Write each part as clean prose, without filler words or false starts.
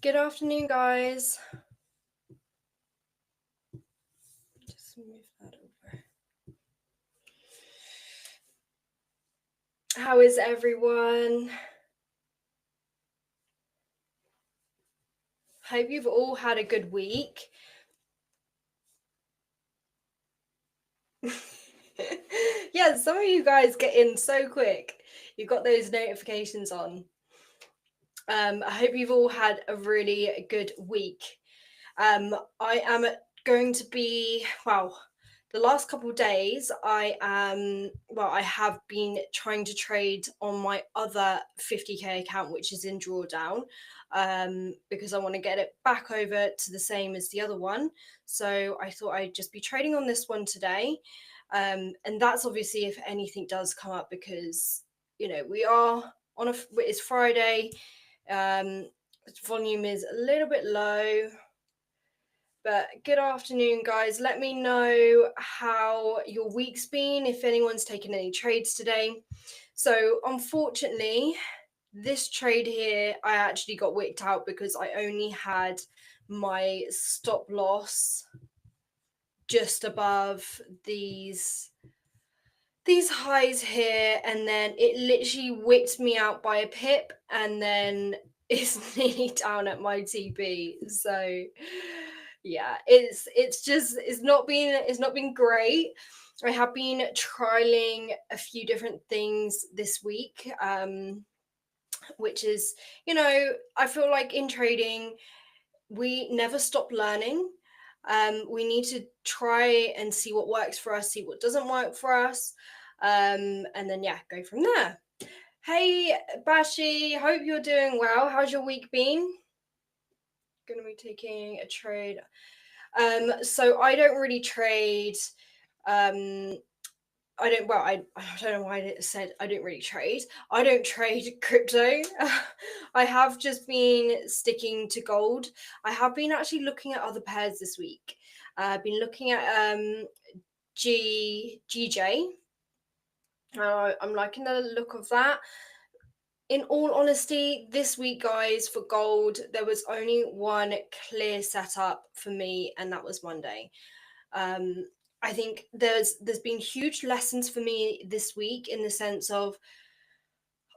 Good afternoon, guys. Just move that over. How is everyone? Hope you've all had a good week. Yeah, some of you guys get in so quick. You got those notifications on. I hope you've all had a really good week. I am going to be, the last couple of days, I have been trying to trade on my other 50k account, which is in drawdown, because I want to get it back over to the same as the other one. So I thought I'd just be trading on this one today. And that's obviously if anything does come up, because, we are on it's Friday. Volume is a little bit low. But good afternoon, guys. Let me know how your week's been, if anyone's taken any trades today. So unfortunately, this trade here, I actually got wicked out because I only had my stop loss just above these highs here, and then it literally wicked me out by a pip, and then it's nearly down at my TP. So yeah, it's not been great. I have been trialing a few different things this week, which is, I feel like in trading we never stop learning. We need to try and see what works for us, see what doesn't work for us, and then go from there. Hey Bashi, hope you're doing well. How's your week been? Gonna be taking a trade. So I don't really trade. I don't. Well, I don't know why I said I don't really trade. I don't trade crypto. I have just been sticking to gold. I have been actually looking at other pairs this week. I've been looking at GJ. I'm liking the look of that. In all honesty, this week, guys, for gold, there was only one clear setup for me, and that was Monday. I think there's been huge lessons for me this week, in the sense of,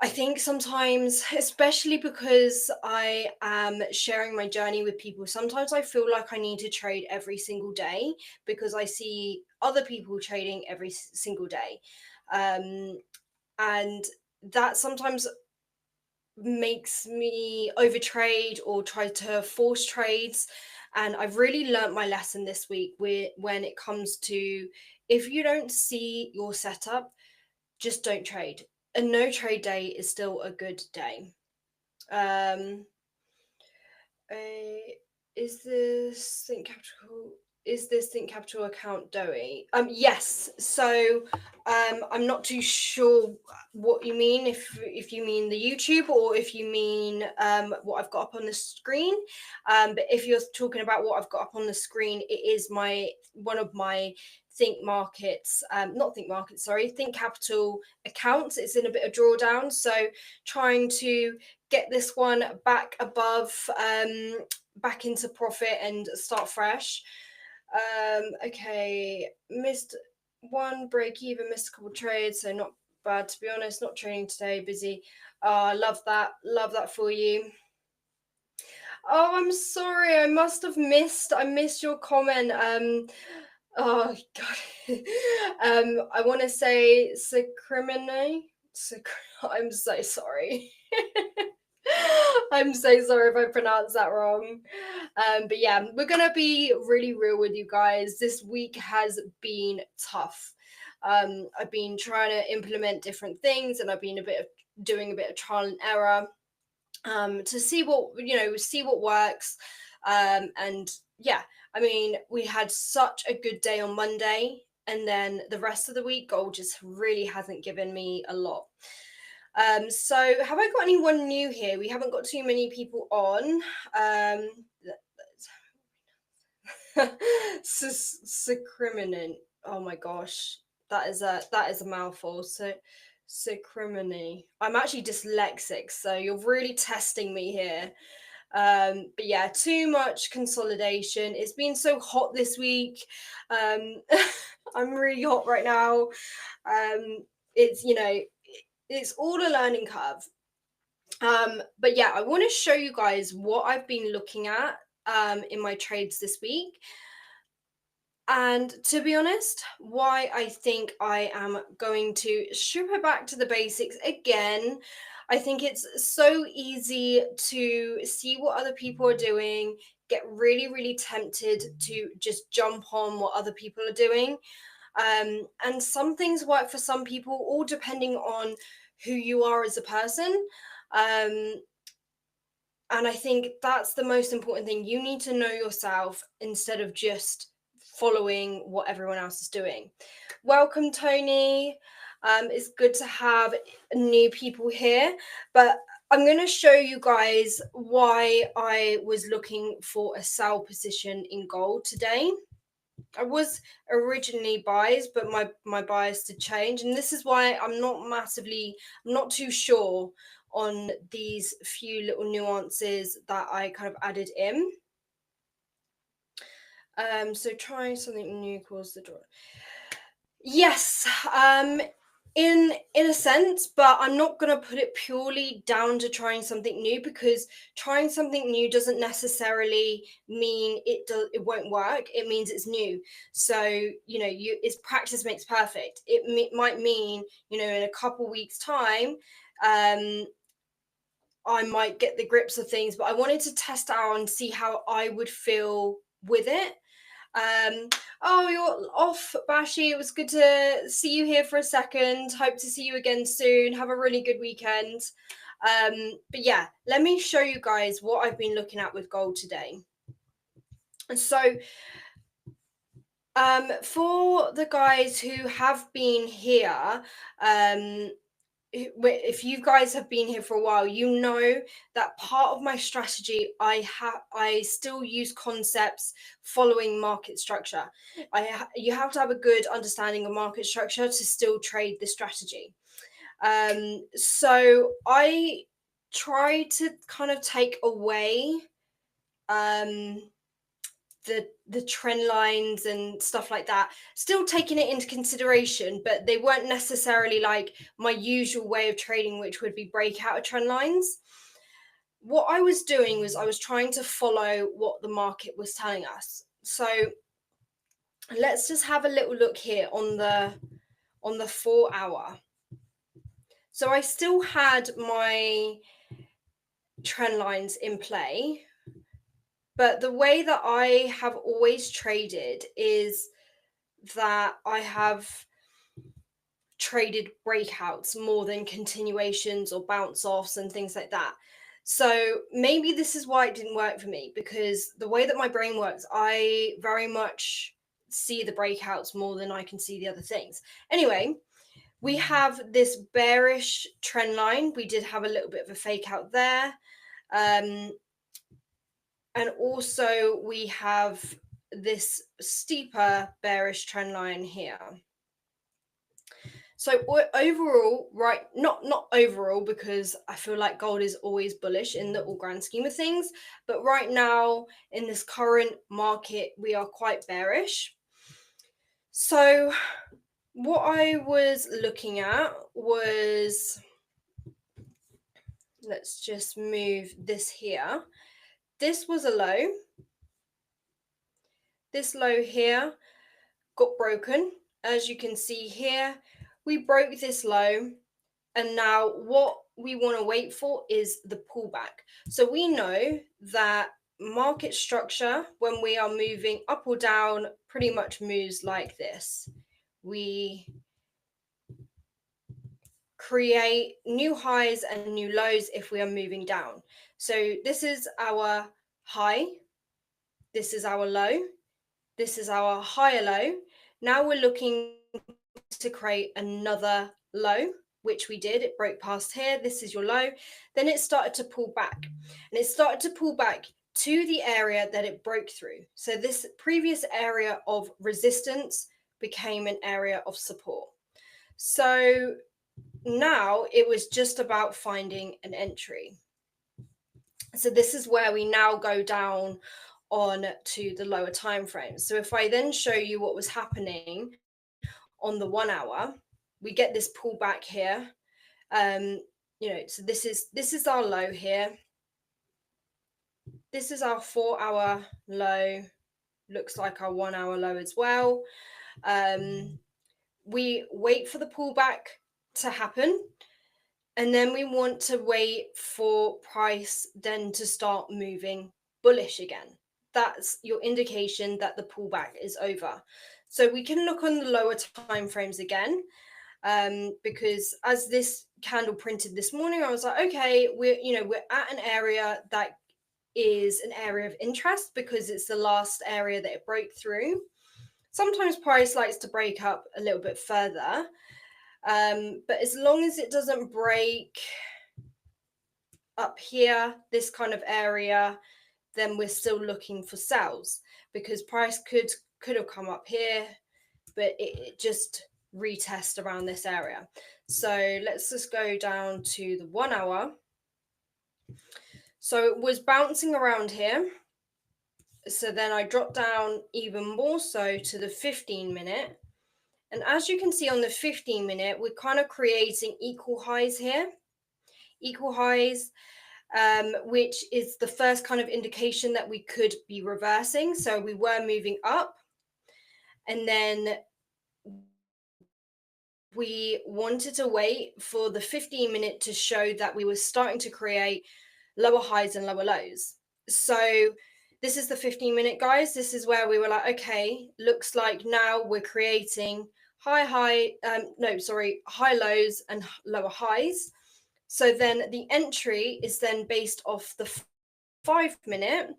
I think sometimes, especially because I am sharing my journey with people, sometimes I feel like I need to trade every single day because I see other people trading every single day. And that sometimes makes me overtrade or try to force trades. And I've really learnt my lesson this week when it comes to, if you don't see your setup, just don't trade. A no trade day is still a good day. Um, is this ThinkCapital? Is this ThinkCapital account Doey? Yes. So I'm not too sure what you mean, if you mean the YouTube, or if you mean what I've got up on the screen. But if you're talking about what I've got up on the screen, it is one of my ThinkCapital accounts. It's in a bit of drawdown, so trying to get this one back above, back into profit and start fresh. Okay, missed one break even, missed a couple trades, so not bad, to be honest. Not trading today, busy. Love that for you. Oh, I'm sorry, I missed your comment. Oh god. I want to say sacrimony. I'm so sorry. I'm so sorry if I pronounced that wrong. But yeah, we're gonna be really real with you guys. This week has been tough. I've been trying to implement different things, and I've been doing a bit of trial and error, to see what works. And yeah, I mean, we had such a good day on Monday, and then the rest of the week, gold just really hasn't given me a lot. So have I got anyone new here? We haven't got too many people on. Sacriminant. Oh my gosh, that is a mouthful. So sacrimony. I'm actually dyslexic, so you're really testing me here. But yeah, too much consolidation. It's been so hot this week. I'm really hot right now. It's, it's all a learning curve. But yeah, I want to show you guys what I've been looking at in my trades this week. And to be honest, why I think I am going to strip it back to the basics again. I think it's so easy to see what other people are doing, get really, really tempted to just jump on what other people are doing. And some things work for some people, all depending on who you are as a person. And I think that's the most important thing. You need to know yourself instead of just following what everyone else is doing. Welcome, Tony. It's good to have new people here, but I'm going to show you guys why I was looking for a sell position in gold today. I was originally biased, but my bias did change, and this is why I'm not too sure on these few little nuances that I kind of added in. So trying something new caused the draw. Yes, in a sense, but I'm not going to put it purely down to trying something new, because trying something new doesn't necessarily mean it won't work. It means it's new. So it's practice makes perfect. It might mean in a couple weeks time I might get the grips of things, but I wanted to test out and see how I would feel with it. Oh, you're off, Bashi. It was good to see you here for a second. Hope to see you again soon. Have a really good weekend. But yeah, let me show you guys what I've been looking at with gold today. And so for the guys who have been here, if you guys have been here for a while, you know that part of my strategy, I still use concepts following market structure. You have to have a good understanding of market structure to still trade the strategy. So I try to kind of take away the trend lines and stuff like that, still taking it into consideration, but they weren't necessarily like my usual way of trading, which would be breakout of trend lines. What I was doing was I was trying to follow what the market was telling us. So let's just have a little look here on the 4 hour. So I still had my trend lines in play, but the way that I have always traded is that I have traded breakouts more than continuations or bounce offs and things like that. So maybe this is why it didn't work for me, because the way that my brain works, I very much see the breakouts more than I can see the other things. Anyway, we have this bearish trend line. We did have a little bit of a fake out there. And also we have this steeper bearish trend line here. So overall, right, not overall, because I feel like gold is always bullish in the all grand scheme of things, but right now in this current market, we are quite bearish. So what I was looking at was, let's just move this here. This was a low. This low here got broken. As you can see here, we broke this low, and now what we want to wait for is the pullback. So we know that market structure, when we are moving up or down, pretty much moves like this. We create new highs and new lows if we are moving down. So this is our high, this is our low, this is our higher low. Now we're looking to create another low, which we did. It broke past here. This is your low. Then it started to pull back, and it started to pull back to the area that it broke through. So this previous area of resistance became an area of support. So now it was just about finding an entry. So this is where we now go down on to the lower time frames. So if I then show you what was happening on the 1 hour, we get this pullback here. So this is our low here. This is our 4 hour low. Looks like our 1 hour low as well. We wait for the pullback to happen, and then we want to wait for price then to start moving bullish again. That's your indication that the pullback is over. So we can look on the lower time frames again, because as this candle printed this morning, I was like, okay, we're at an area that is an area of interest because it's the last area that it broke through. Sometimes price likes to break up a little bit further, but as long as it doesn't break up here, this kind of area, then we're still looking for sells, because price could have come up here, but it just retest around this area. So let's just go down to the 1 hour. So it was bouncing around here. So then I dropped down even more so to the 15-minute. And as you can see on the 15-minute, we're kind of creating equal highs here. Equal highs, which is the first kind of indication that we could be reversing. So we were moving up, and then we wanted to wait for the 15-minute to show that we were starting to create lower highs and lower lows. So this is the 15-minute, guys. This is where we were like, okay, looks like now we're creating high lows and lower highs. So then the entry is then based off the 5-minute,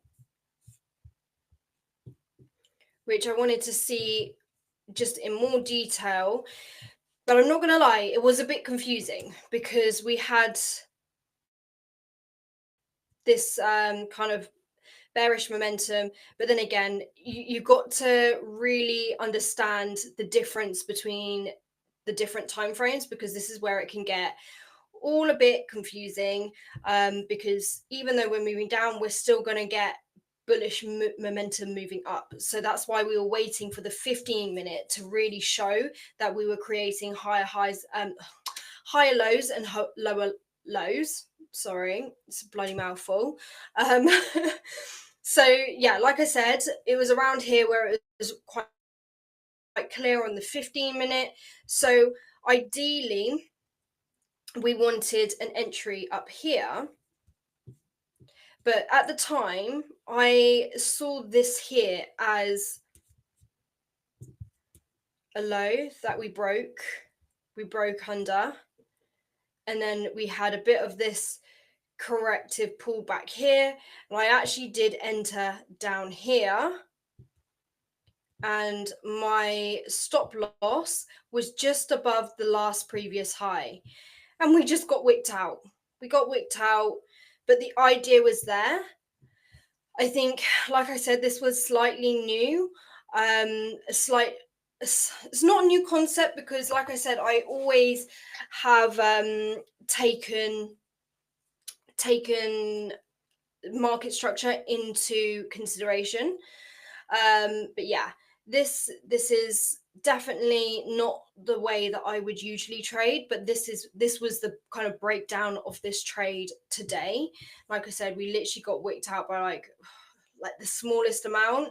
which I wanted to see just in more detail. But I'm not going to lie, it was a bit confusing because we had this kind of bearish momentum, but then again, you've got to really understand the difference between the different time frames, because this is where it can get all a bit confusing, because even though we're moving down, we're still going to get bullish momentum moving up. So that's why we were waiting for the 15-minute to really show that we were creating higher highs, higher lows and lower lows. Sorry, it's a bloody mouthful. So yeah, like I said, it was around here where it was quite clear on the 15-minute. So ideally, we wanted an entry up here. But at the time, I saw this here as a low that we broke under. And then we had a bit of this corrective pullback here. And I actually did enter down here. And my stop loss was just above the last previous high. And we just got wicked out. But the idea was there. I think, like I said, this was slightly new. It's not a new concept because, like I said, I always have taken market structure into consideration. But yeah, this is definitely not the way that I would usually trade, but this was the kind of breakdown of this trade today. Like I said, we literally got wicked out by like the smallest amount.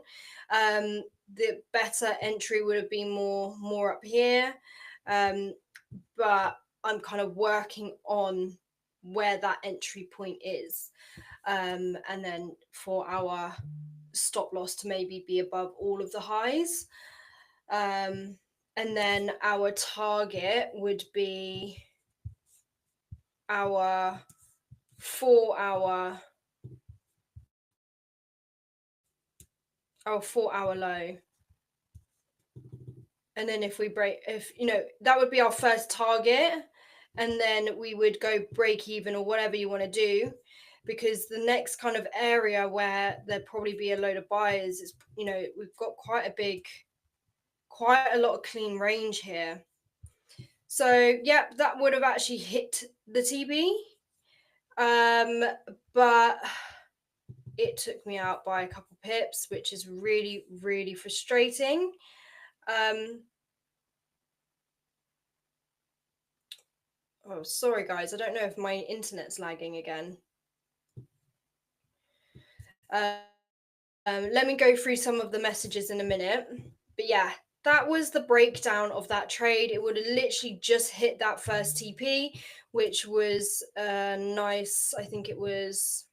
The better entry would have been more up here, but I'm kind of working on where that entry point is, and then for our stop loss to maybe be above all of the highs, and then our target would be our 4 hour low. And then if that would be our first target, and then we would go break even or whatever you want to do, because the next kind of area where there'd probably be a load of buyers is, we've got quite a lot of clean range here. So yeah, that would have actually hit the TB, but it took me out by a couple pips, which is really, really frustrating. Oh, sorry guys, I don't know if my internet's lagging again. Let me go through some of the messages in a minute. But yeah, that was the breakdown of that trade. It would have literally just hit that first TP, which was nice. I think it was,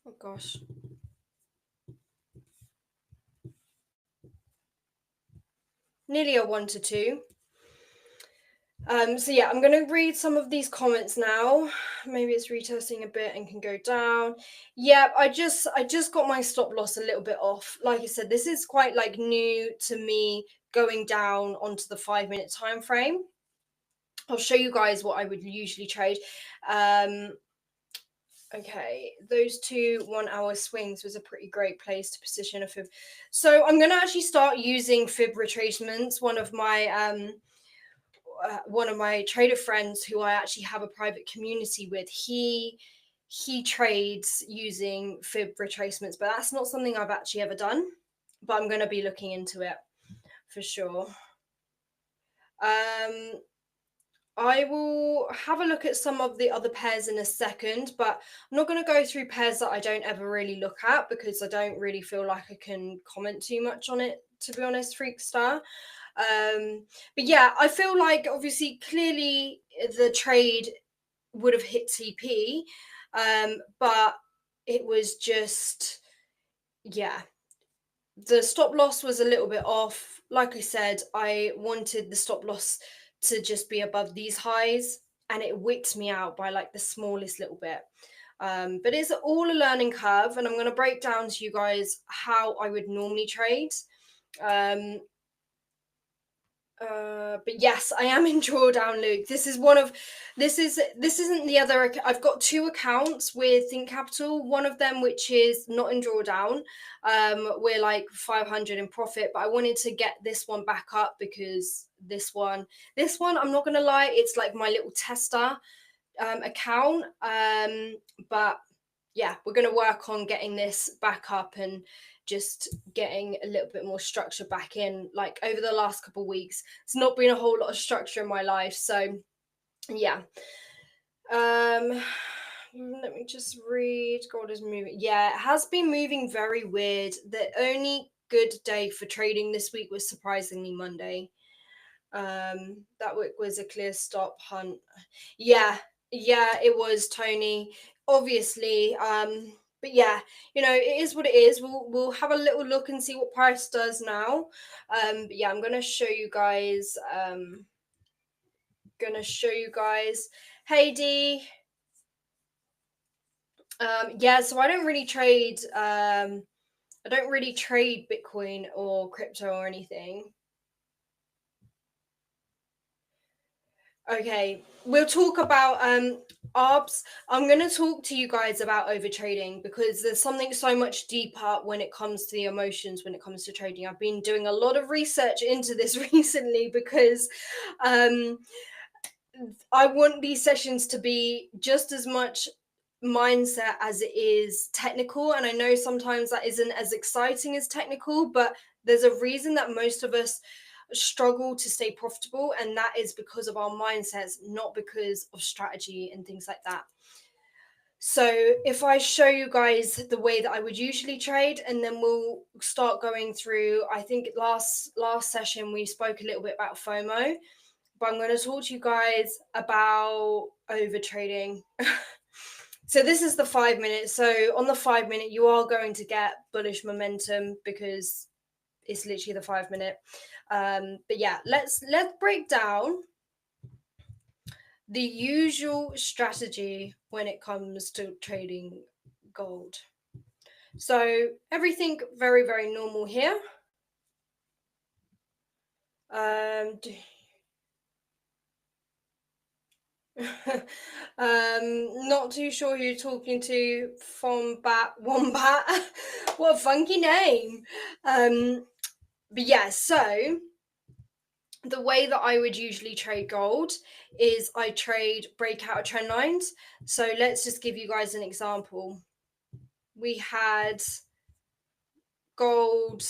oh gosh, nearly a 1 to 2. So yeah, I'm going to read some of these comments now. Maybe it's retesting a bit and can go down. Yeah, I just got my stop loss a little bit off. Like I said, this is quite like new to me, going down onto the 5-minute time frame. I'll show you guys what I would usually trade. Okay, those 2 1-hour swings was a pretty great place to position a fib. So I'm going to actually start using fib retracements. One of my trader friends who I actually have a private community with, he trades using fib retracements, but that's not something I've actually ever done, but I'm going to be looking into it for sure. I will have a look at some of the other pairs in a second, but I'm not going to go through pairs that I don't ever really look at because I don't really feel like I can comment too much on it, to be honest, Freakstar. But yeah, I feel like obviously clearly the trade would have hit TP, but it was just, yeah, the stop loss was a little bit off. Like I said, I wanted the stop loss to just be above these highs, and it wicked me out by like the smallest little bit. But it's all a learning curve, and I'm going to break down to you guys how I would normally trade. But yes, I am in drawdown, Luke. This isn't the other. I've got 2 accounts with ThinkCapital. One of them which is not in drawdown. We're like 500 in profit, but I wanted to get this one back up because this one, I'm not gonna lie, it's like my little tester account. But yeah, we're gonna work on getting this back up and just getting a little bit more structure back in. Like over the last couple of weeks, it's not been a whole lot of structure in my life, so yeah. Let me just read. God is moving. Yeah, it has been moving very weird. The only good day for trading this week was surprisingly Monday. That week was a clear stop hunt. Yeah, it was, Tony, obviously. But yeah, it is what it is. We'll have a little look and see what price does now. But yeah, I'm gonna show you guys. Hey D. Yeah, so I don't really trade. I don't really trade Bitcoin or crypto or anything. Okay, we'll talk about ARBs. I'm going to talk to you guys about overtrading because there's something so much deeper when it comes to the emotions, when it comes to trading. I've been doing a lot of research into this recently because I want these sessions to be just as much mindset as it is technical. And I know sometimes that isn't as exciting as technical, but there's a reason that most of us struggle to stay profitable, and that is because of our mindsets, not because of strategy and things like that. So if I show you guys the way that I would usually trade, and then we'll start going through, I think last session we spoke a little bit about FOMO, but I'm going to talk to you guys about over trading. So this is the 5 minute. So on the 5 minute, you are going to get bullish momentum because it's literally the 5 minute. But yeah, let's break down the usual strategy when it comes to trading gold. So everything very, very normal here. Not too sure who you're talking to. Wombat. What a funky name. But yeah, so the way that I would usually trade gold is I trade breakout trend lines. So let's just give you guys an example. We had gold.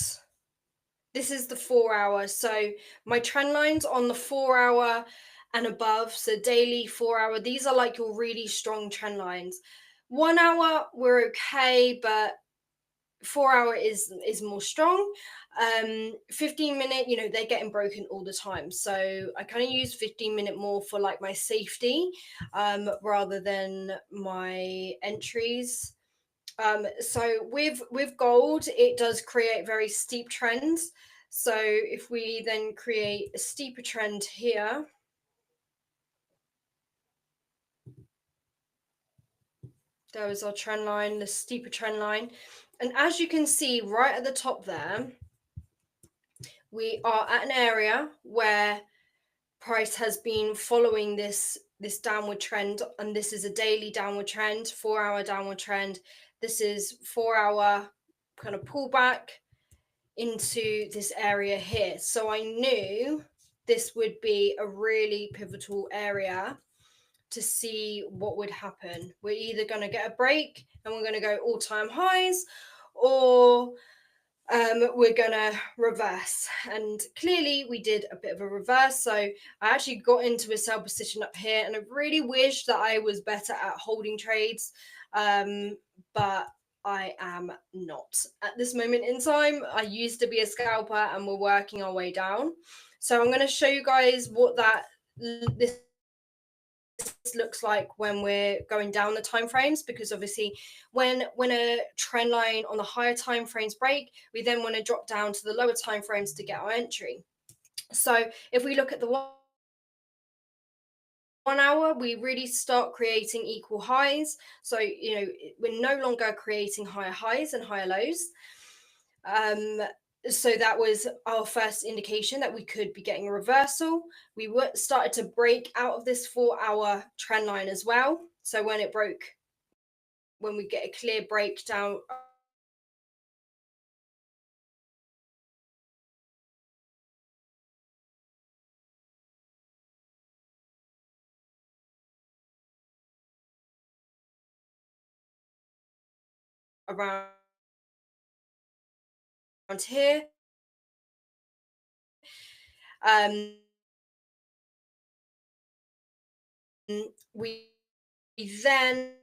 This is the 4 hour. So my trend lines on the 4 hour and above, so daily, 4 hour, these are like your really strong trend lines. 1 hour, we're okay, but 4 hour is more strong. 15-minute, you know, they're getting broken all the time, so I kind of use 15-minute more for like my safety, rather than my entries. So with gold, it does create very steep trends. So if we then create a steeper trend here, there is our trend line, the steeper trend line. And as you can see right at the top there, we are at an area where price has been following this downward trend, and this is a daily downward trend, 4 hour downward trend. This is 4 hour kind of pullback into this area here. So I knew this would be a really pivotal area to see what would happen. We're either going to get a break and we're going to go all-time highs, or we're gonna reverse. And clearly we did a bit of a reverse, so I actually got into a sell position up here, and I really wish that I was better at holding trades, but I am not at this moment in time. I used to be a scalper, and we're working our way down. So I'm going to show you guys what this looks like when we're going down the time frames, because obviously when a trend line on the higher time frames break, we then want to drop down to the lower time frames to get our entry. So if we look at the 1 hour, we really start creating equal highs. So, you know, we're no longer creating higher highs and higher lows. So that was our first indication that we could be getting a reversal. We started to break out of this 4 hour trend line as well. So when it broke, when we get a clear breakdown around here, we then,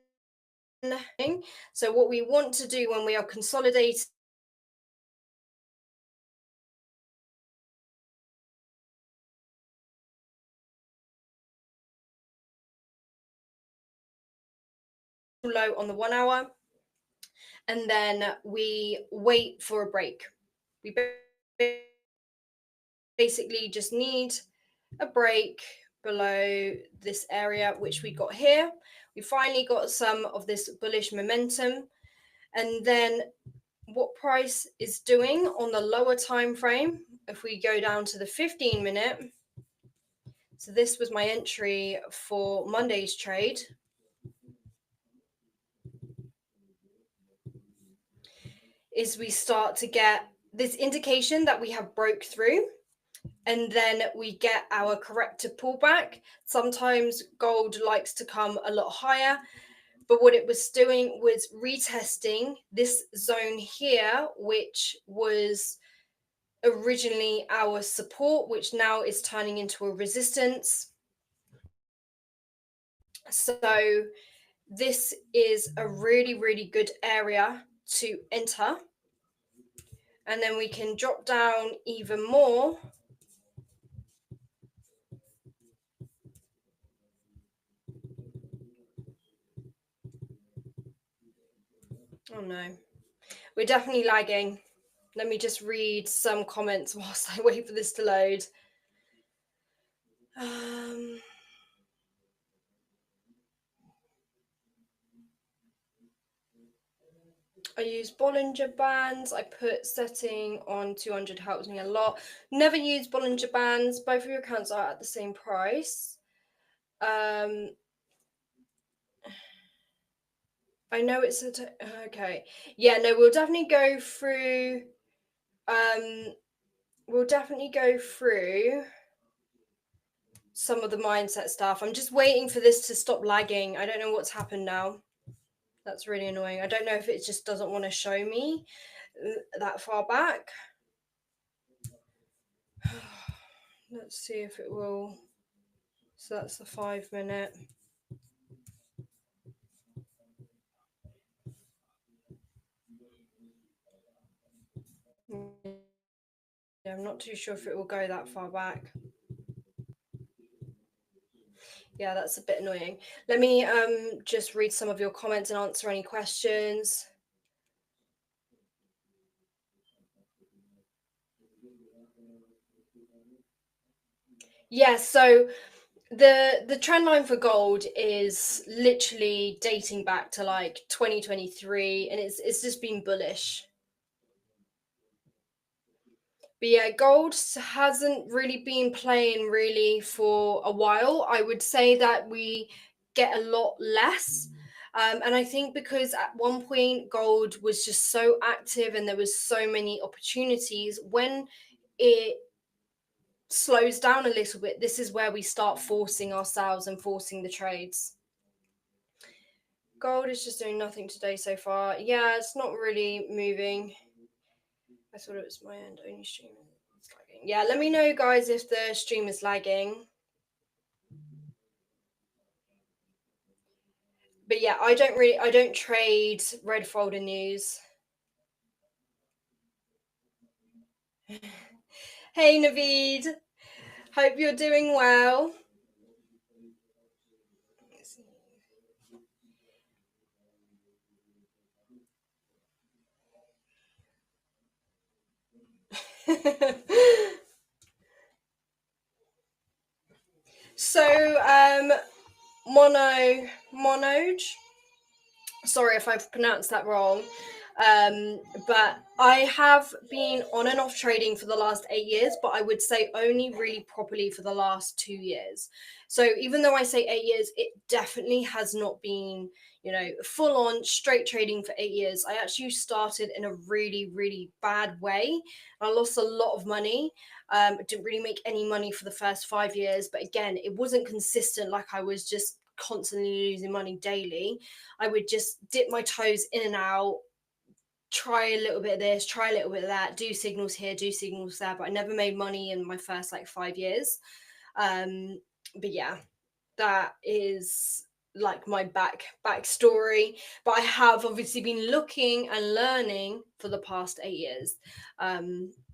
so what we want to do when we are consolidating low on the 1 hour, and then we wait for a break. We basically just need a break below this area, which we got here. We finally got some of this bullish momentum, and then what price is doing on the lower time frame, if we go down to the 15-minute, so this was my entry for Monday's trade, is we start to get this indication that we have broke through, and then we get our corrective pullback. Sometimes gold likes to come a lot higher, but what it was doing was retesting this zone here, which was originally our support, which now is turning into a resistance. So this is a really, really good area to enter. And then we can drop down even more. Oh no, we're definitely lagging. Let me just read some comments whilst I wait for this to load. I use Bollinger Bands. I put setting on 200, helps me a lot. Never use Bollinger Bands. Both of your accounts are at the same price. I know it's okay. Yeah, no, we'll definitely go through. We'll definitely go through some of the mindset stuff. I'm just waiting for this to stop lagging. I don't know what's happened now. That's really annoying. I don't know if it just doesn't want to show me that far back. Let's see if it will. So that's the 5 minute. Yeah, I'm not too sure if it will go that far back. Yeah, that's a bit annoying. Let me just read some of your comments and answer any questions. Yeah, so the trend line for gold is literally dating back to like 2023, and it's just been bullish. But yeah, gold hasn't really been playing really for a while. I would say that we get a lot less. And I think because at one point gold was just so active and there was so many opportunities, when it slows down a little bit, this is where we start forcing ourselves and forcing the trades. Gold is just doing nothing today so far. Yeah, it's not really moving. I thought it was my end only stream. It's lagging. Yeah, let me know, guys, if the stream is lagging. But yeah, I don't trade red folder news. Hey, Naveed. Hope you're doing well. So, Monoj. Sorry if I've pronounced that wrong. But I have been on and off trading for the last 8 years, but I would say only really properly for the last 2 years. So even though I say 8 years, it definitely has not been, full on straight trading for 8 years. I actually started in a really, really bad way. I lost a lot of money. I didn't really make any money for the first 5 years, but again, it wasn't consistent. Like I was just constantly losing money daily. I would just dip my toes in and out, try a little bit of this, try a little bit of that, do signals here, do signals there, but I never made money in my first like 5 years. But yeah, that is like my backstory. But I have obviously been looking and learning for the past 8 years.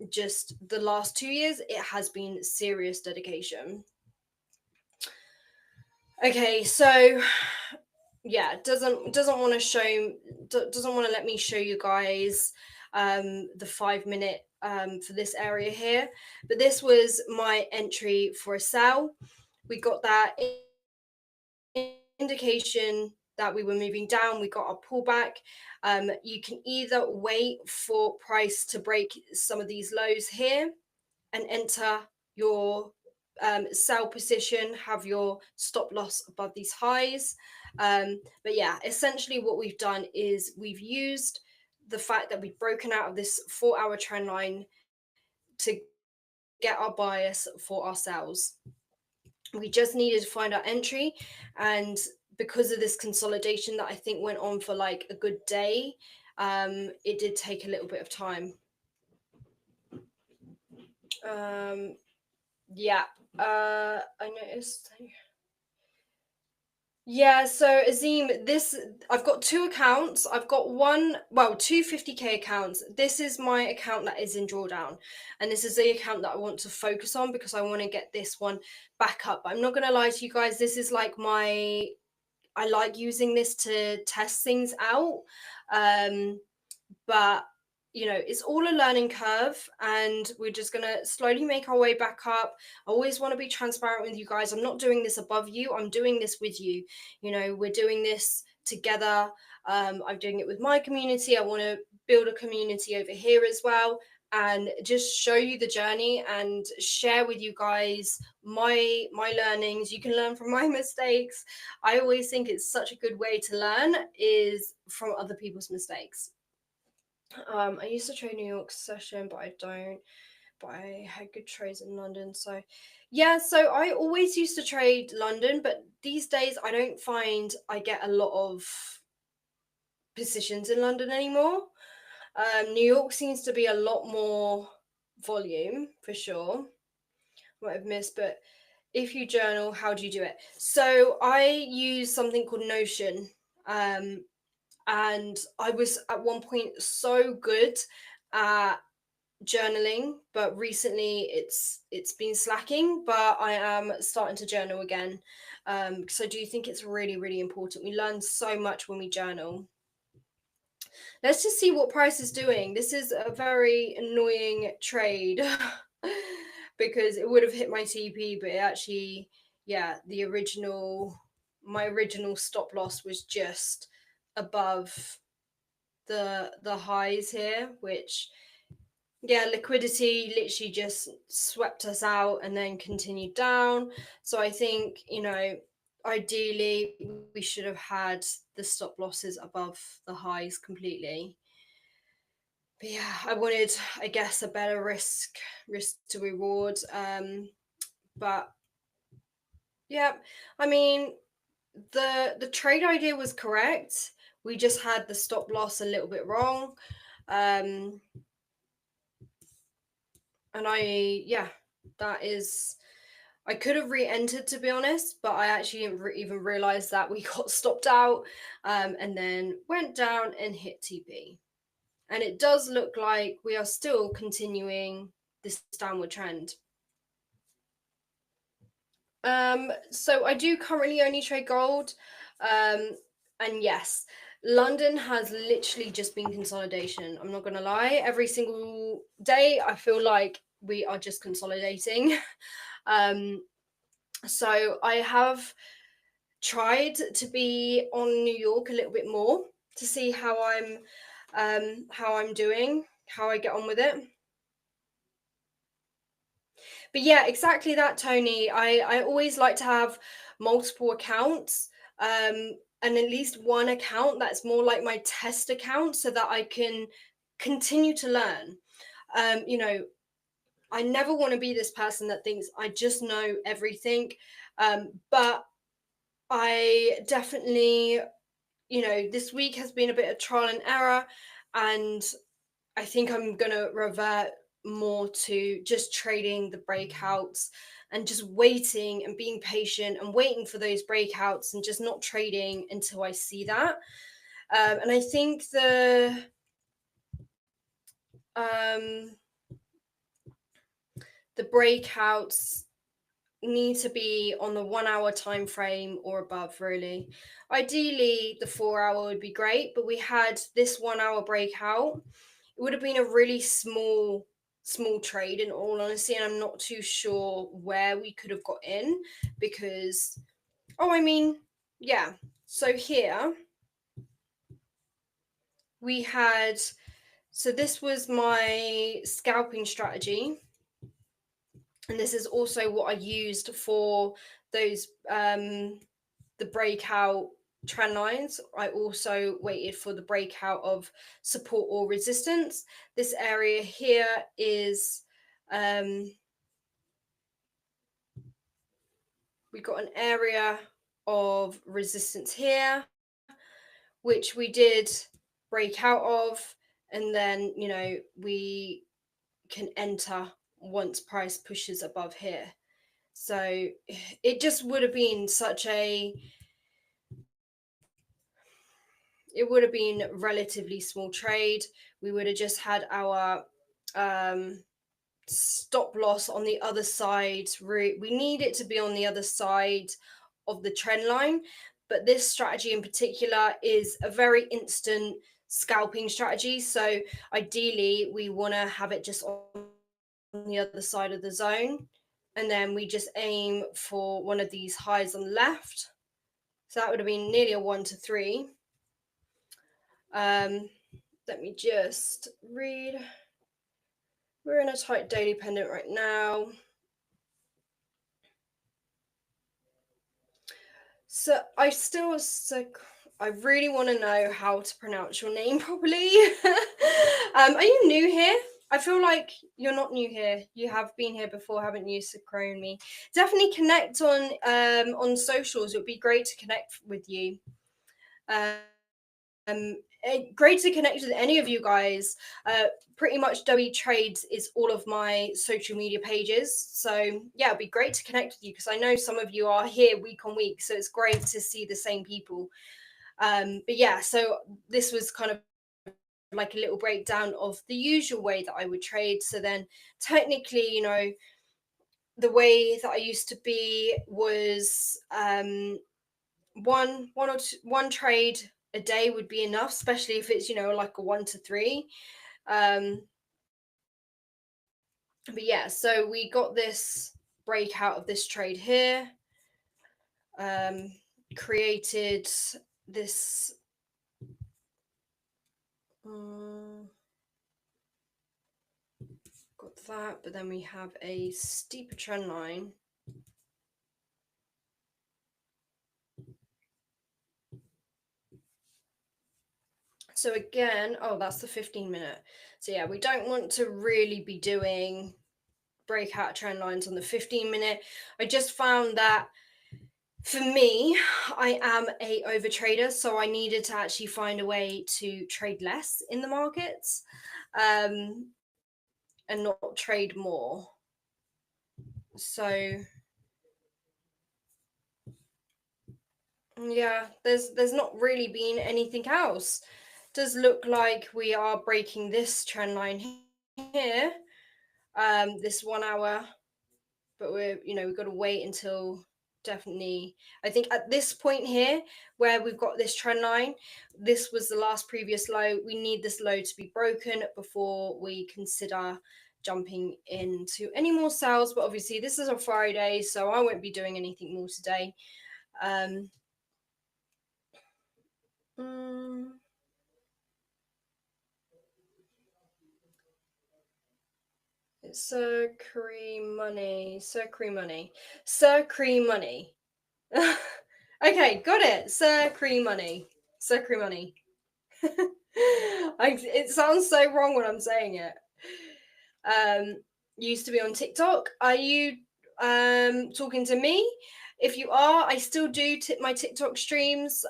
Just the last 2 years, it has been serious dedication. Okay, so yeah, doesn't want to show, doesn't want to let me show you guys the 5 minute for this area here, but this was my entry for a sell. We got that indication that we were moving down. We got our pullback. You can either wait for price to break some of these lows here and enter your sell position, have your stop loss above these highs. But yeah, essentially what we've done is we've used the fact that we've broken out of this 4-hour trend line to get our bias for ourselves. We just needed to find our entry, and because of this consolidation that I think went on for like a good day, it did take a little bit of time. Yeah, I noticed. Yeah, so Azim, I've got two accounts. I've got two 50K accounts. This is my account that is in drawdown, and this is the account that I want to focus on because I want to get this one back up. I'm not gonna lie to you guys, this is like I like using this to test things out. But it's all a learning curve, and we're just gonna slowly make our way back up. I always want to be transparent with you guys. I'm not doing this above you, I'm doing this with you. We're doing this together. I'm doing it with my community. I want to build a community over here as well, and just show you the journey and share with you guys my learnings. You can learn from my mistakes. I always think it's such a good way to learn is from other people's mistakes. I used to trade New York session, but I don't. but I had good trades in London. So yeah, so I always used to trade London, but these days I don't find I get a lot of positions in London anymore. New York seems to be a lot more volume for sure. Might have missed, but if you journal, how do you do it? So I use something called Notion. And I was at one point so good at journaling, but recently it's been slacking, but I am starting to journal again, because I do think it's really important. We learn so much when we journal. Let's just see what price is doing. This is a very annoying trade because it would have hit my TP, but it actually, yeah, my original stop loss was just above the highs here, which, yeah, liquidity literally just swept us out and then continued down. So I think, ideally we should have had the stop losses above the highs completely. But yeah, I wanted, I guess, a better risk to reward. But yeah, I mean, the trade idea was correct. We just had the stop loss a little bit wrong. And I could have re-entered, to be honest, but I actually didn't even realize that we got stopped out, and then went down and hit TP. And it does look like we are still continuing this downward trend. So I do currently only trade gold. And yes, London has literally just been consolidation. I'm not gonna lie. Every single day I feel like we are just consolidating. So I have tried to be on New York a little bit more to see how I'm doing, how I get on with it. But yeah, exactly that, Tony. I always like to have multiple accounts, and at least one account that's more like my test account so that I can continue to learn. I never want to be this person that thinks I just know everything. But I definitely, this week has been a bit of trial and error, and I think I'm going to revert more to just trading the breakouts and just waiting and being patient and waiting for those breakouts and just not trading until I see that. And I think the breakouts need to be on the 1 hour time frame or above, really. Ideally the 4 hour would be great, but we had this 1 hour breakout. It would have been a really small trade, in all honesty, and I'm not too sure where we could have got in, because yeah, so here we had, so this was my scalping strategy, and this is also what I used for those the breakout trend lines. I also waited for the breakout of support or resistance. This area here is we got an area of resistance here, which we did break out of, and then we can enter once price pushes above here. So it just would have been it would have been relatively small trade. We would have just had our stop loss on the other side. We need it to be on the other side of the trend line, but this strategy in particular is a very instant scalping strategy. So ideally we want to have it just on the other side of the zone, and then we just aim for one of these highs on the left. So that would have been nearly a 1 to 3. Let me just read. We're in a tight daily pendant right now. So I really want to know how to pronounce your name properly. Are you new here? I feel like you're not new here. You have been here before, haven't you, Sakura and me? Definitely connect on socials. It would be great to connect with you. Great to connect with any of you guys. Pretty much Doey Trades is all of my social media pages. So yeah, it'd be great to connect with you because I know some of you are here week on week. So it's great to see the same people. But yeah, so this was kind of like a little breakdown of the usual way that I would trade. So then technically, you know, the way that I used to be was one trade a day would be enough, especially if it's, you know, like a 1 to 3. Um but yeah, so we got this breakout of this trade here. Created this got that, but then we have a steeper trend line. So again, oh, that's the 15-minute. So yeah, we don't want to really be doing breakout trend lines on the 15-minute. I just found that for me, I am a overtrader, so I needed to actually find a way to trade less in the markets, and not trade more. So yeah, there's not really been anything else. Does look like we are breaking this trend line here, this 1 hour, but we've got to wait until, definitely, I think at this point here where we've got this trend line, this was the last previous low. We need this low to be broken before we consider jumping into any more sales. But obviously this is a Friday, so I won't be doing anything more today. Sir Cream Money. Okay, got it. Sir Cream Money. It sounds so wrong when I'm saying it. Used to be on TikTok. Are you talking to me? If you are, I still do my TikTok streams,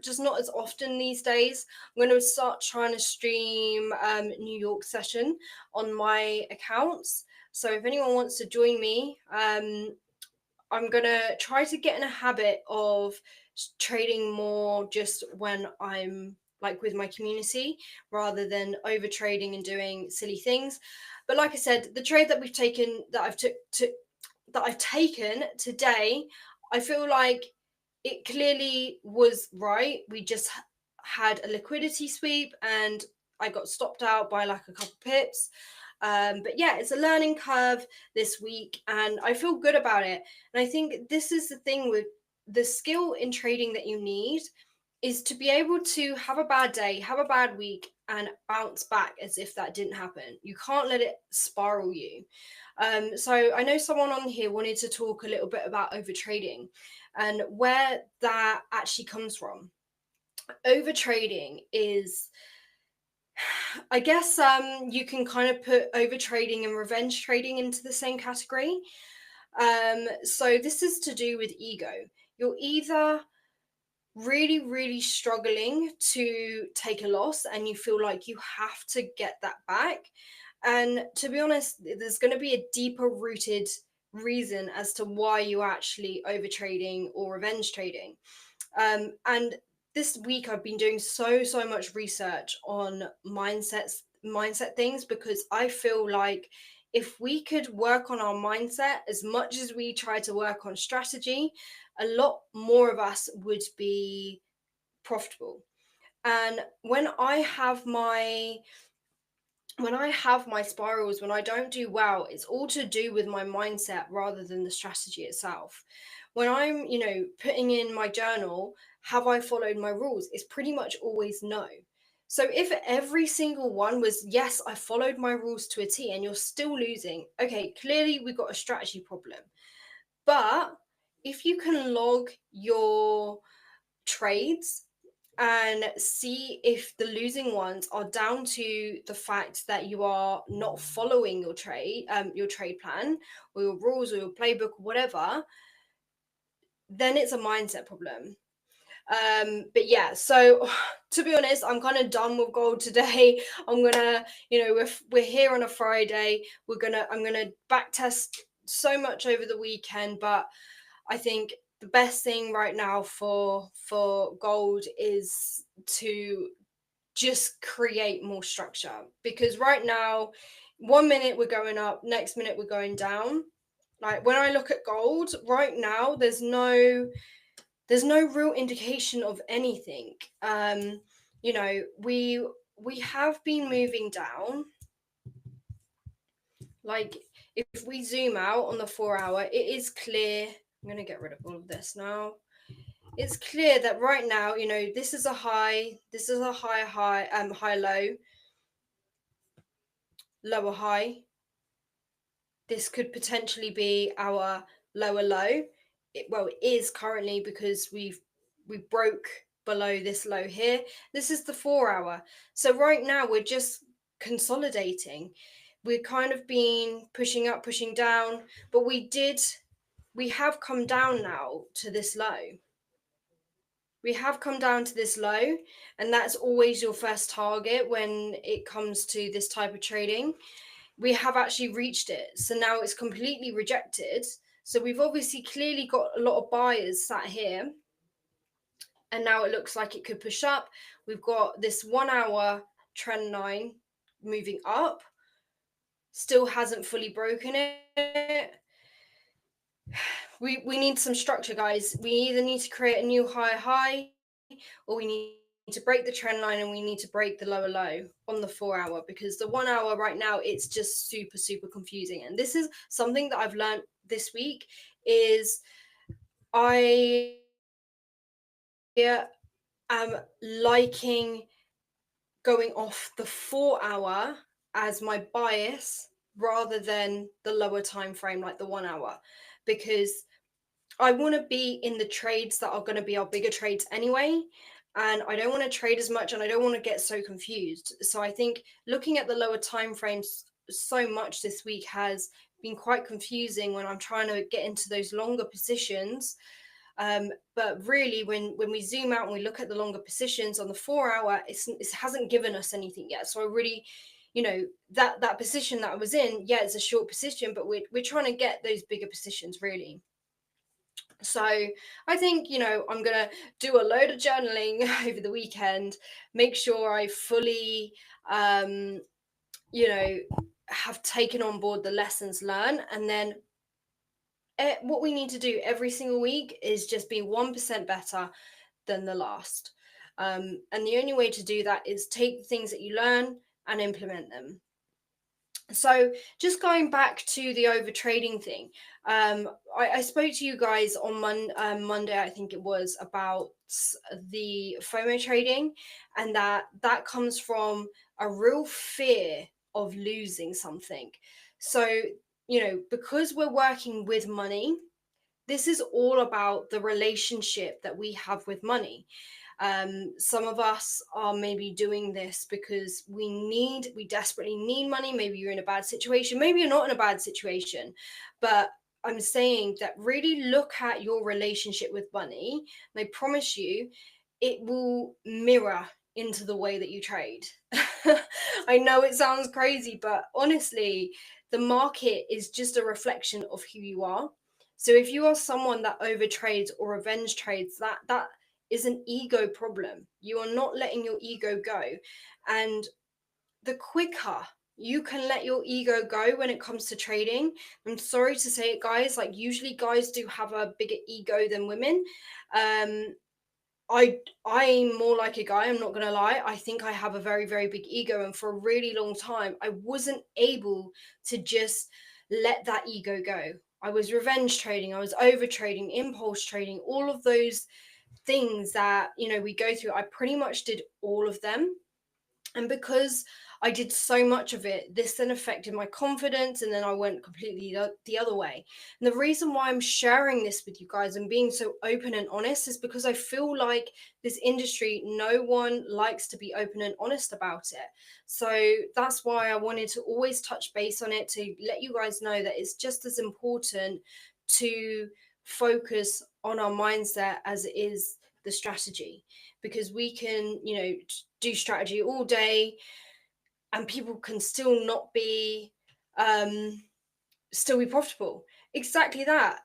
just not as often these days. I'm going to start trying to stream New York session on my accounts. So if anyone wants to join me, I'm going to try to get in a habit of trading more just when I'm like with my community rather than over trading and doing silly things. But like I said, the trade that I've taken today, I feel like it clearly was right. We just had a liquidity sweep and I got stopped out by like a couple pips. But yeah, it's a learning curve this week and I feel good about it. And I think this is the thing with the skill in trading that you need is to be able to have a bad day, have a bad week, and bounce back as if that didn't happen. You can't let it spiral you. So I know someone on here wanted to talk a little bit about overtrading and where that actually comes from. Overtrading is, I guess, you can kind of put overtrading and revenge trading into the same category. So this is to do with ego. You're either really, really struggling to take a loss and you feel like you have to get that back. And to be honest, there's going to be a deeper rooted reason as to why you actually overtrading or revenge trading. And this week I've been doing so much research on mindset things because I feel like if we could work on our mindset as much as we try to work on strategy, a lot more of us would be profitable. And when I have my spirals, when I don't do well, it's all to do with my mindset rather than the strategy itself. When I'm, putting in my journal, have I followed my rules? It's pretty much always no. So if every single one was, yes, I followed my rules to a T and you're still losing, okay, clearly we've got a strategy problem. But if you can log your trades and see if the losing ones are down to the fact that you are not following your trade plan or your rules or your playbook or whatever, then it's a mindset problem. But yeah, so to be honest, I'm kind of done with gold today. I'm gonna, we're here on a Friday. I'm gonna back test so much over the weekend, but I think the best thing right now for gold is to just create more structure, because right now, 1 minute we're going up, next minute we're going down. Like when I look at gold right now, there's no real indication of anything. We have been moving down. Like if we zoom out on the 4 hour, it is clear. I'm going to get rid of all of this now. It's clear that right now, this is a high, high low, lower high. This could potentially be our lower low. It is currently, because we broke below this low here. This is the 4 hour. So right now we're just consolidating. We're kind of been pushing up, pushing down, but we have come down now to this low. We have come down to this low, and that's always your first target when it comes to this type of trading. We have actually reached it. So now it's completely rejected. So we've obviously clearly got a lot of buyers sat here. And now it looks like it could push up. We've got this 1 hour trend line moving up. Still hasn't fully broken it. We need some structure, guys. We either need to create a new high, or we need to break the trend line, and we need to break the lower low on the 4 hour, because the 1 hour right now, it's just super, super confusing. And this is something that I've learned this week, is I am liking going off the 4 hour as my bias rather than the lower time frame, like the 1 hour, because I want to be in the trades that are going to be our bigger trades anyway. And I don't want to trade as much, and I don't want to get so confused. So I think looking at the lower time frames so much this week has been quite confusing when I'm trying to get into those longer positions. But really, when we zoom out and we look at the longer positions on the 4 hour, it hasn't given us anything yet. So I really, that position that I was in, yeah, it's a short position, but we're trying to get those bigger positions really. So I think, I'm going to do a load of journaling over the weekend, make sure I fully, have taken on board the lessons learned. And then what we need to do every single week is just be 1% better than the last. And the only way to do that is take the things that you learn and implement them. So just going back to the over trading thing, I spoke to you guys on Monday, I think it was, about the FOMO trading, and that comes from a real fear of losing something. So, because we're working with money, this is all about the relationship that we have with money. Some of us are maybe doing this because we desperately need money. Maybe you're in a bad situation, maybe you're not in a bad situation, but I'm saying that really look at your relationship with money, and I promise you it will mirror into the way that you trade. I know it sounds crazy, but honestly, the market is just a reflection of who you are. So if you are someone that overtrades or revenge trades, that is an ego problem. You are not letting your ego go. And the quicker you can let your ego go when it comes to trading, I'm sorry to say it, guys, like usually guys do have a bigger ego than women. I'm more like a guy, I'm not gonna lie. I think I have a very, very big ego, and for a really long time I wasn't able to just let that ego go. I was revenge trading, I was over trading, impulse trading, all of those things that we go through. I pretty much did all of them. And because I did so much of it. This then affected my confidence, and then I went completely the other way. And the reason why I'm sharing this with you guys and being so open and honest is because I feel like this industry, no one likes to be open and honest about it. So that's why I wanted to always touch base on it, to let you guys know that it's just as important to focus on our mindset as it is the strategy, because we can, do strategy all day and people can still be profitable. Exactly that.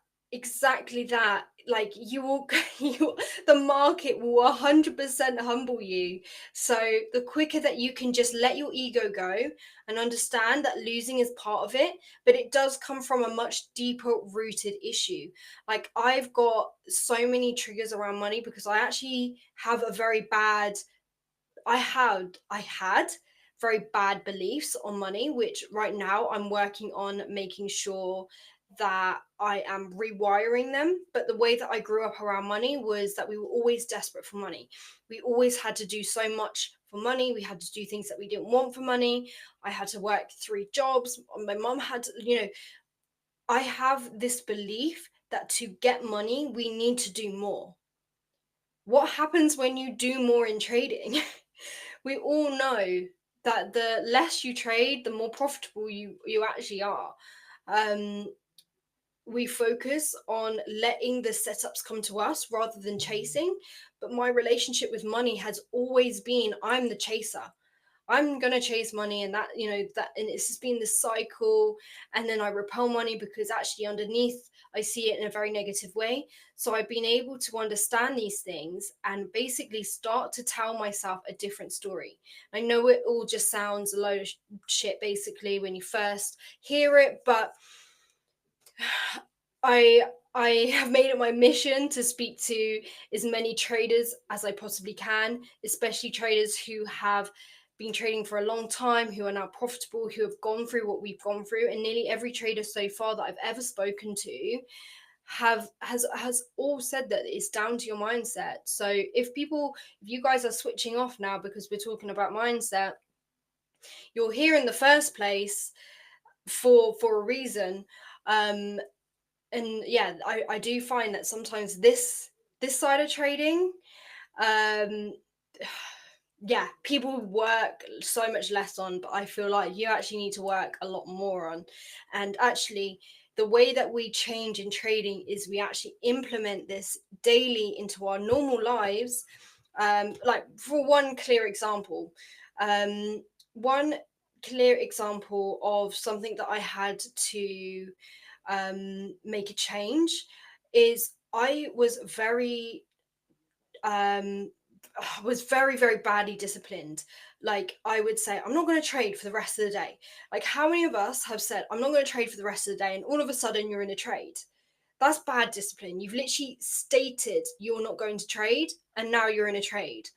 Like, you will the market will 100% humble you. So the quicker that you can just let your ego go and understand that losing is part of it, but it does come from a much deeper rooted issue. Like, I've got so many triggers around money because I actually have a very bad I had very bad beliefs on money, which right now I'm working on making sure that I am rewiring them. But the way that I grew up around money was that we were always desperate for money. We always had to do so much for money. We had to do things that we didn't want for money. I had to work 3 jobs. My mom had to, I have this belief that to get money, we need to do more. What happens when you do more in trading? We all know that the less you trade, the more profitable you actually are. Um, we focus on letting the setups come to us rather than chasing. But my relationship with money has always been, I'm the chaser. I'm gonna chase money, and and it's just been this cycle, and then I repel money because actually underneath I see it in a very negative way. So I've been able to understand these things and basically start to tell myself a different story. I know it all just sounds a load of shit basically when you first hear it, but I I have made it my mission to speak to as many traders as I possibly can, especially traders who have been trading for a long time, who are now profitable, who have gone through what we've gone through. And nearly every trader so far that I've ever spoken to has all said that it's down to your mindset. So if you guys are switching off now because we're talking about mindset, you're here in the first place for a reason. And yeah, I do find that sometimes this side of trading, um yeah, people work so much less on, but I feel like you actually need to work a lot more on. And actually, the way that we change in trading is we actually implement this daily into our normal lives. Like, for um one clear example of something that I had to make a change is um I was very, very badly disciplined. Like, I would say, I'm not going to trade for the rest of the day. Like, how many of us have said, I'm not going to trade for the rest of the day, and all of a sudden you're in a trade? That's bad discipline. You've literally stated you're not going to trade, and now you're in a trade.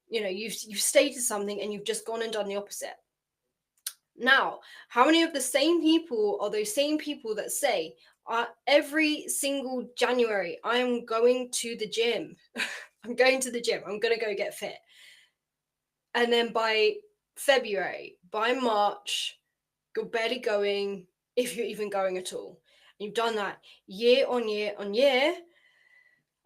You've stated something and you've just gone and done the opposite. Now, how many of the same people are those same people that say, every single January, I am going to the gym? I'm going to the gym. I'm going to go get fit. And then by February, by March, you're barely going, if you're even going at all. And you've done that year on year on year.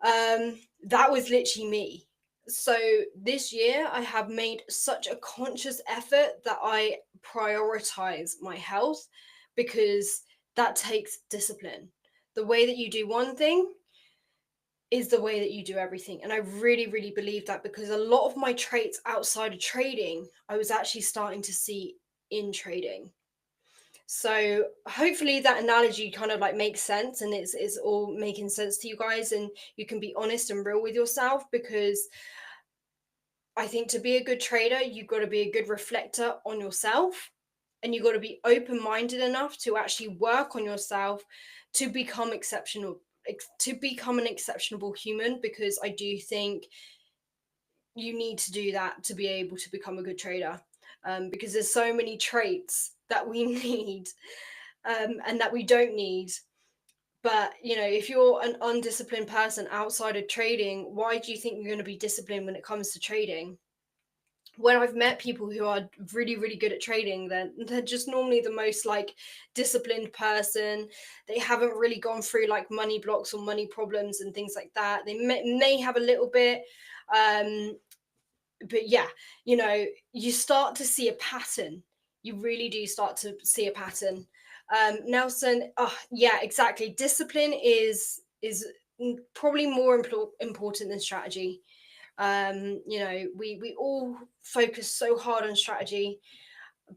That was literally me. So this year, I have made such a conscious effort that I prioritize my health, because that takes discipline. The way that you do one thing is the way that you do everything. And I really, really believe that, because a lot of my traits outside of trading, I was actually starting to see in trading. So hopefully that analogy kind of like makes sense, and it's all making sense to you guys, and you can be honest and real with yourself, because I think to be a good trader, you've got to be a good reflector on yourself, and you've got to be open-minded enough to actually work on yourself to become exceptional, to become an exceptional human, because I do think you need to do that to be able to become a good trader, because there's so many traits that we need, and that we don't need. But if you're an undisciplined person outside of trading, why do you think you're going to be disciplined when it comes to trading? when I've met people who are really, really good at trading, they're just normally the most like disciplined person. They haven't really gone through like money blocks or money problems and things like that. They may have a little bit, but yeah, you start to see a pattern. You really do start to see a pattern. Nelson, yeah, exactly. Discipline is probably more important than strategy. We all focus so hard on strategy,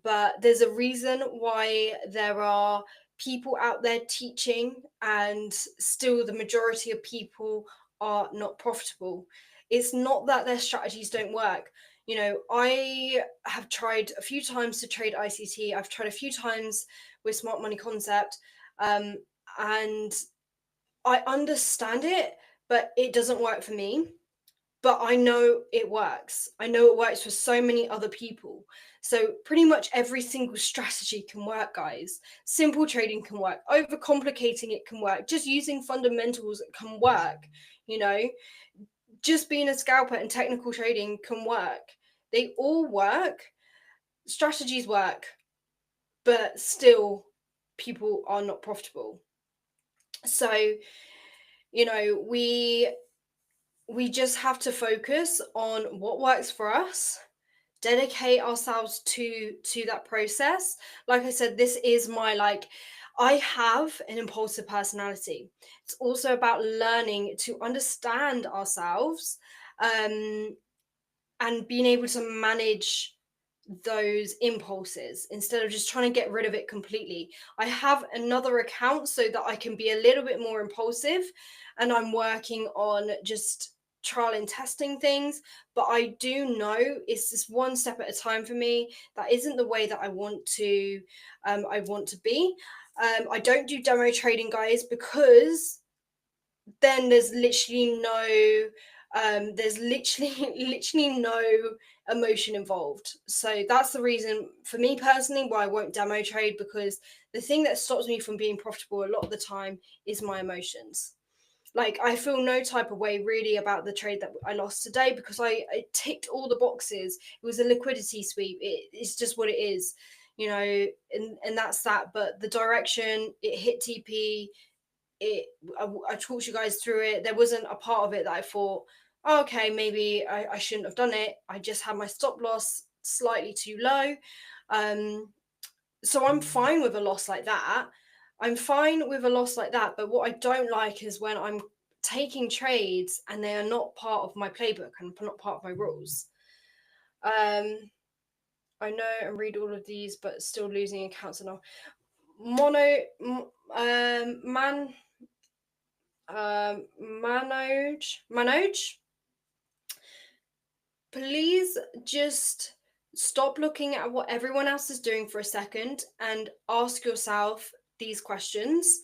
but there's a reason why there are people out there teaching, and still the majority of people are not profitable. It's not that their strategies don't work. I have tried a few times to trade ICT. I've tried a few times with Smart Money Concept, and I understand it, but it doesn't work for me. But I know it works. I know it works for so many other people. So pretty much every single strategy can work, guys. Simple trading can work. Overcomplicating it can work. Just using fundamentals can work. You know, just being a scalper and technical trading can work. They all work. Strategies work, but still people are not profitable. So, we just have to focus on what works for us, dedicate ourselves to that process. Like I said, this is my I have an impulsive personality. It's also about learning to understand ourselves, and being able to manage those impulses instead of just trying to get rid of it completely. I have another account so that I can be a little bit more impulsive, and I'm working on just trial and testing things. But I do know it's just one step at a time for me. That isn't the way that I want to be. I don't do demo trading, guys, because then there's literally no literally no emotion involved. So that's the reason for me personally why I won't demo trade, because the thing that stops me from being profitable a lot of the time is my emotions. Like, I feel no type of way really about the trade that I lost today, because I ticked all the boxes. It was a liquidity sweep. It's just what it is, and that's that. But the direction, it hit TP. I talked you guys through it. There wasn't a part of it that I thought, oh, okay, maybe I shouldn't have done it. I just had my stop loss slightly too low. So I'm fine with a loss like that. But what I don't like is when I'm taking trades and they are not part of my playbook and not part of my rules. I know and read all of these, but still losing accounts and all. Manoj, please just stop looking at what everyone else is doing for a second and ask yourself these questions.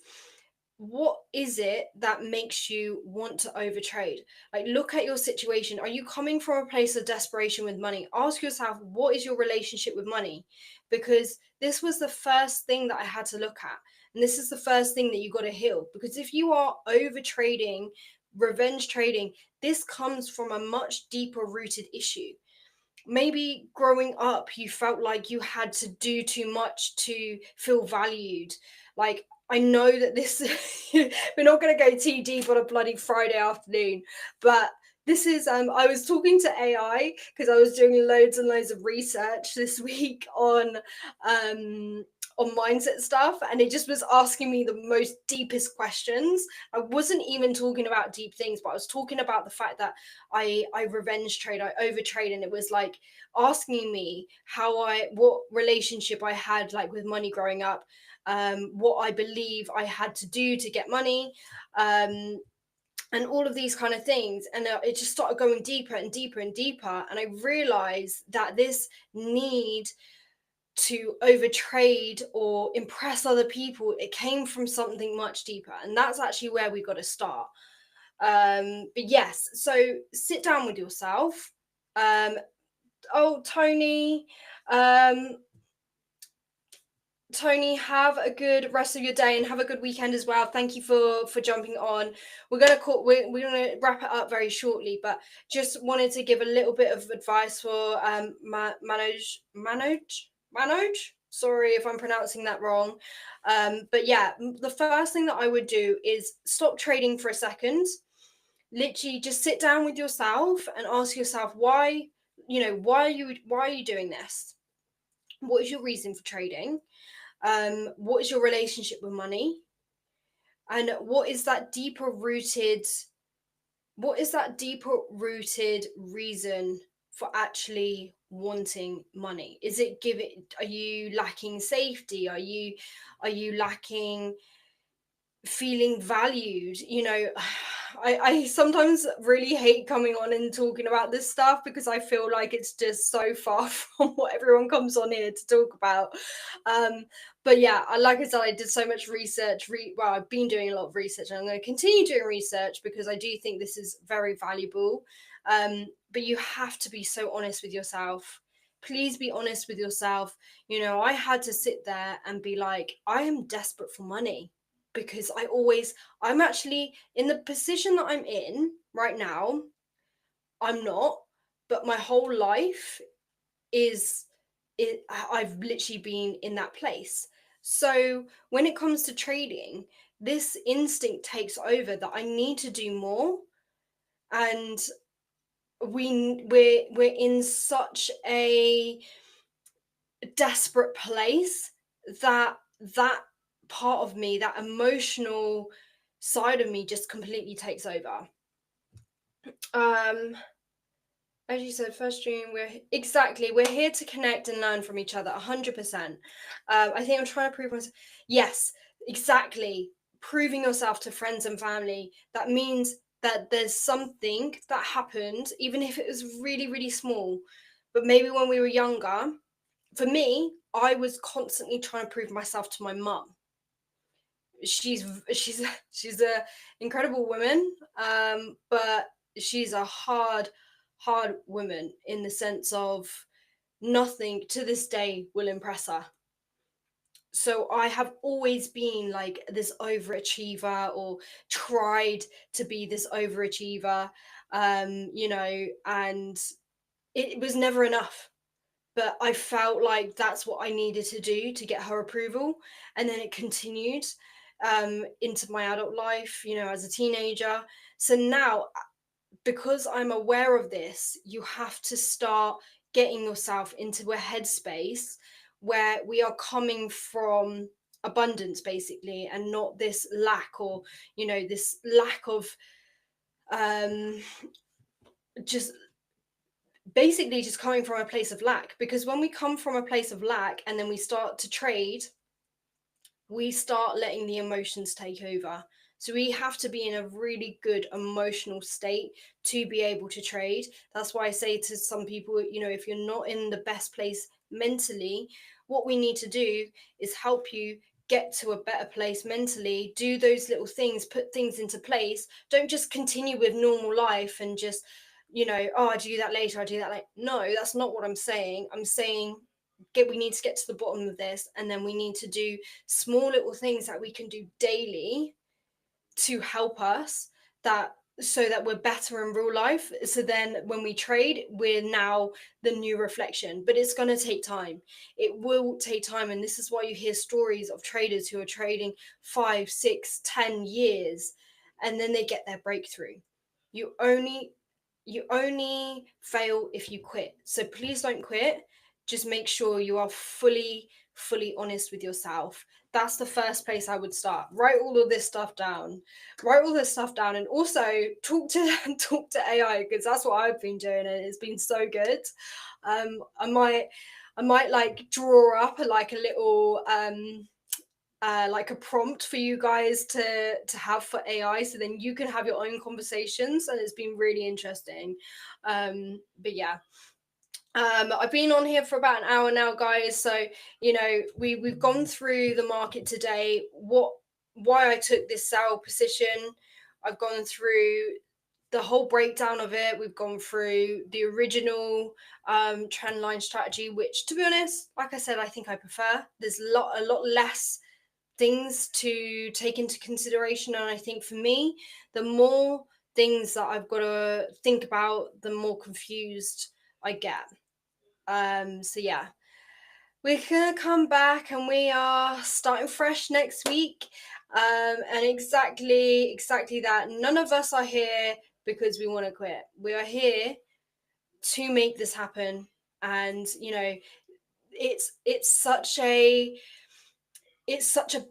What is it that makes you want to overtrade? Like, look at your situation. Are you coming from a place of desperation with money? Ask yourself, what is your relationship with money? Because this was the first thing that I had to look at. And this is the first thing that you got to heal. Because if you are over trading, revenge trading, this comes from a much deeper rooted issue. Maybe growing up, you felt like you had to do too much to feel valued. Like, I know that this, we're not going to go too deep on a bloody Friday afternoon, but this is, I was talking to AI because I was doing loads and loads of research this week on mindset stuff, and it just was asking me the most deepest questions. I wasn't even talking about deep things, but I was talking about the fact that I revenge trade, I overtrade, and it was like asking me what relationship I had like with money growing up, what I believe I had to do to get money, and all of these kind of things. And it just started going deeper and deeper and deeper, and I realized that this need to overtrade or impress other people, it came from something much deeper, and that's actually where we got to start. But yes, so sit down with yourself. Tony, Tony, have a good rest of your day and have a good weekend as well. Thank you for jumping on. We're gonna wrap it up very shortly, but just wanted to give a little bit of advice for Manoj. Sorry if I'm pronouncing that wrong. But yeah, the first thing that I would do is stop trading for a second. Literally, just sit down with yourself and ask yourself why. Why are you doing this? What is your reason for trading? What is your relationship with money? And what is that deeper rooted reason for actually wanting money? Are you lacking safety? Are you lacking feeling valued? I sometimes really hate coming on and talking about this stuff because I feel like it's just so far from what everyone comes on here to talk about. But yeah, like I said, I did so much research. I've been doing a lot of research, and I'm going to continue doing research because I do think this is very valuable. But you have to be so honest with yourself. Please be honest with yourself. I had to sit there and be like, I am desperate for money because I'm actually in the position that I'm in right now. I'm not, but my whole life I've literally been in that place. So when it comes to trading, this instinct takes over that I need to do more, and we're in such a desperate place that that part of me, that emotional side of me, just completely takes over. As you said, first stream, we're here to connect and learn from each other 100%. I think I'm trying to prove myself. Yes, exactly. Proving yourself to friends and family, that means that there's something that happened, even if it was really, really small. But maybe when we were younger, for me, I was constantly trying to prove myself to my mum. She's she's a incredible woman, but she's a hard woman in the sense of nothing to this day will impress her. So I have always been like this overachiever, or tried to be this overachiever, and it was never enough. But I felt like that's what I needed to do to get her approval. And then it continued into my adult life, as a teenager. So now, because I'm aware of this, you have to start getting yourself into a headspace where we are coming from abundance, basically, and not this lack, or this lack of just basically just coming from a place of lack. Because when we come from a place of lack and then we start to trade, we start letting the emotions take over. So we have to be in a really good emotional state to be able to trade. That's why I say to some people, if you're not in the best place mentally, what we need to do is help you get to a better place mentally. Do those little things, put things into place. Don't just continue with normal life and just, I do that later, I do that later. No, that's not what I'm saying. I'm saying we need to get to the bottom of this, and then we need to do small little things that we can do daily to help us, so that we're better in real life. So then when we trade, we're now the new reflection. But it's going to take time. It will take time. And this is why you hear stories of traders who are trading 5, 6, 10 years, and then they get their breakthrough. You only fail if you quit. So please don't quit. Just make sure you are fully honest with yourself. That's the first place I would start. Write all of this stuff down. And also talk to AI, because that's what I've been doing, and it's been so good. I might like draw up a little like a prompt for you guys to have for AI, so then you can have your own conversations, and it's been really interesting. But yeah, I've been on here for about an hour now, guys. So we've gone through the market today, why I took this sell position. I've gone through the whole breakdown of it. We've gone through the original trend line strategy, which, to be honest, like I said, I think I prefer. There's a lot less things to take into consideration, and I think for me, the more things that I've got to think about, the more confused I get. So yeah, we're gonna come back and we are starting fresh next week. And exactly that. None of us are here because we want to quit. We are here to make this happen. And you know, it's such a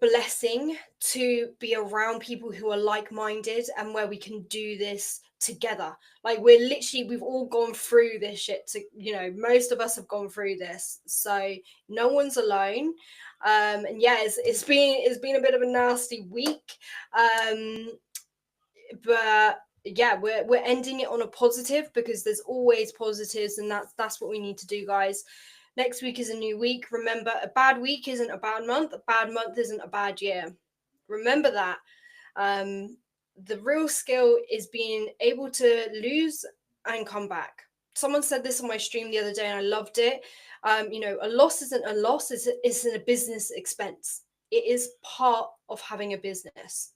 blessing to be around people who are like-minded and where we can do this together. Like we've all gone through this shit most of us have gone through this, so no one's alone. And yeah, it's been a bit of a nasty week, but yeah, we're ending it on a positive, because there's always positives, and that's what we need to do, guys. Next week is a new week. Remember, a bad week isn't a bad month. A bad month isn't a bad year. Remember that. The real skill is being able to lose and come back. Someone said this on my stream the other day and I loved it. A loss isn't a loss, it's a business expense. It is part of having a business.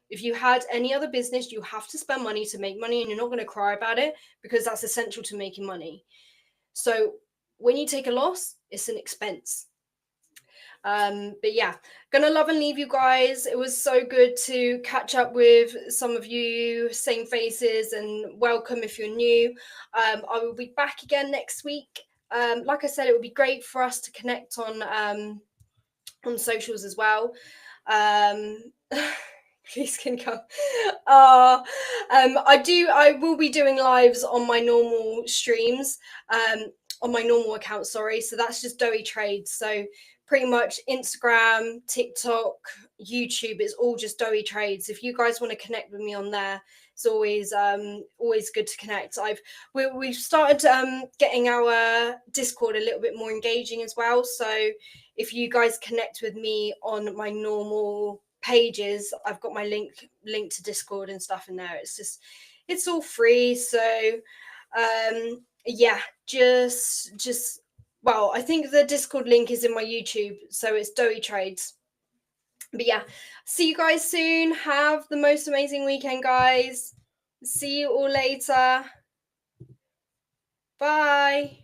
If you had any other business, you have to spend money to make money, and you're not going to cry about it, because that's essential to making money. So when you take a loss, it's an expense. But yeah, gonna love and leave you guys. It was so good to catch up with some of you, same faces, and welcome if you're new. I will be back again next week. Like I said, it would be great for us to connect on socials as well. Please can come. I will be doing lives on my normal streams, on my normal account, sorry. So that's just Doey Trades. So pretty much Instagram, TikTok, YouTube, it's all just Doey Trades. If you guys want to connect with me on there, it's always good to connect. We've started getting our Discord a little bit more engaging as well. So if you guys connect with me on my normal pages, I've got my link to Discord and stuff in there. It's all free. So yeah, just well, I think the Discord link is in my YouTube, so it's Doey Trades. But yeah, see you guys soon. Have the most amazing weekend, guys. See you all later. Bye.